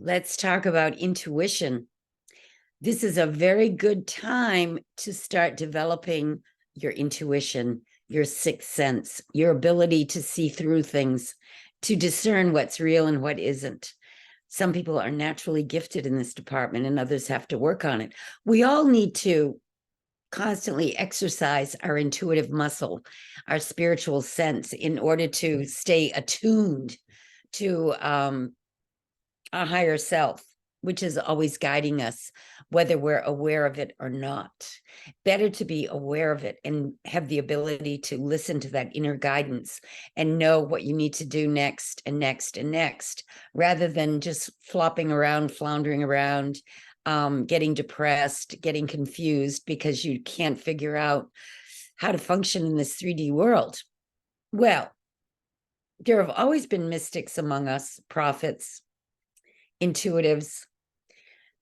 Let's talk about intuition. This is a very good time to start developing your intuition, your sixth sense, your ability to see through things, to discern what's real and what isn't. Some people are naturally gifted in this department and others have to work on it. We all need to constantly exercise our intuitive muscle, our spiritual sense, in order to stay attuned to our higher self, which is always guiding us, whether we're aware of it or not. Better to be aware of it and have the ability to listen to that inner guidance and know what you need to do next and next and next, rather than just flopping around, floundering around, getting depressed, getting confused because you can't figure out how to function in this 3D world. Well, there have always been mystics among us, prophets, intuitives,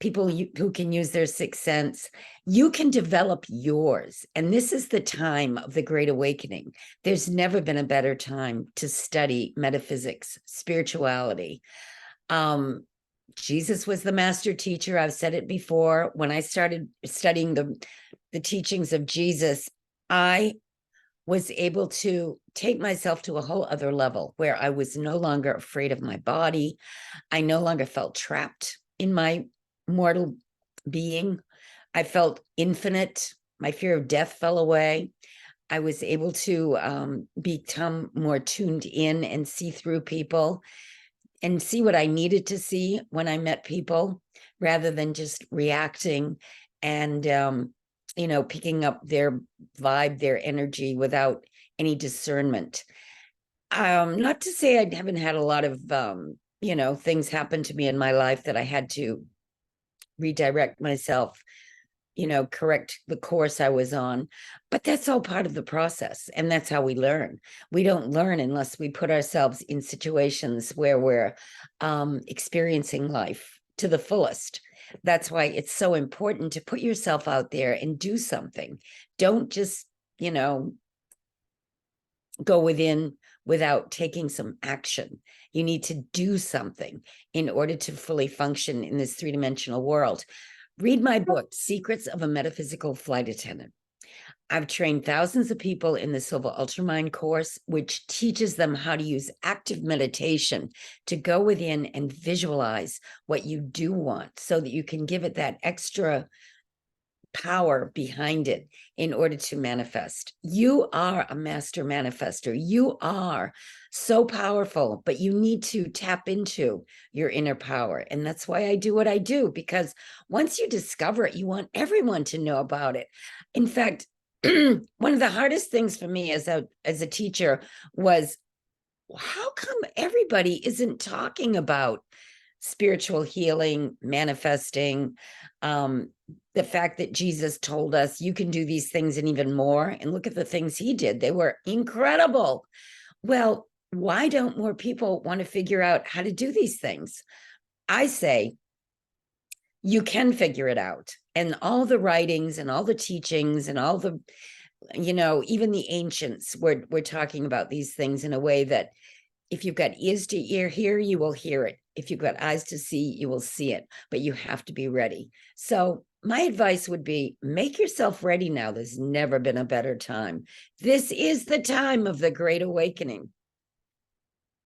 people who can use their sixth sense. You can develop yours. And this is the time of the Great Awakening. There's never been a better time to study metaphysics, spirituality. Jesus was the master teacher. I've said it before. When I started studying the teachings of Jesus, I was able to take myself to a whole other level where I was no longer afraid of my body. I no longer felt trapped in my mortal being. I felt infinite. My fear of death fell away. I was able to become more tuned in and see through people and see what I needed to see when I met people, rather than just reacting and picking up their vibe, their energy without any discernment. Not to say I haven't had a lot of things happen to me in my life that I had to redirect myself, correct the course I was on. But that's all part of the process. And that's how we learn. We don't learn unless we put ourselves in situations where we're experiencing life to the fullest. That's why it's so important to put yourself out there and do something. Don't just, go within without taking some action. You need to do something in order to fully function in this three-dimensional world. Read my book, Secrets of a Metaphysical Flight Attendant. I've trained thousands of people in the Silver Ultramind course, which teaches them how to use active meditation to go within and visualize what you do want, so that you can give it that extra power behind it in order to manifest. You are a master manifester. You are so powerful, but you need to tap into your inner power. And that's why I do what I do, because once you discover it, you want everyone to know about it. In fact, one of the hardest things for me as a teacher was, how come everybody isn't talking about spiritual healing, manifesting, the fact that Jesus told us you can do these things and even more, and look at the things he did. They were incredible. Well, why don't more people want to figure out how to do these things? I say you can figure it out. And all the writings and all the teachings and all the, even the ancients were talking about these things in a way that if you've got ears to hear, you will hear it. If you've got eyes to see, you will see it, but you have to be ready. So my advice would be, make yourself ready now. There's never been a better time. This is the time of the Great Awakening.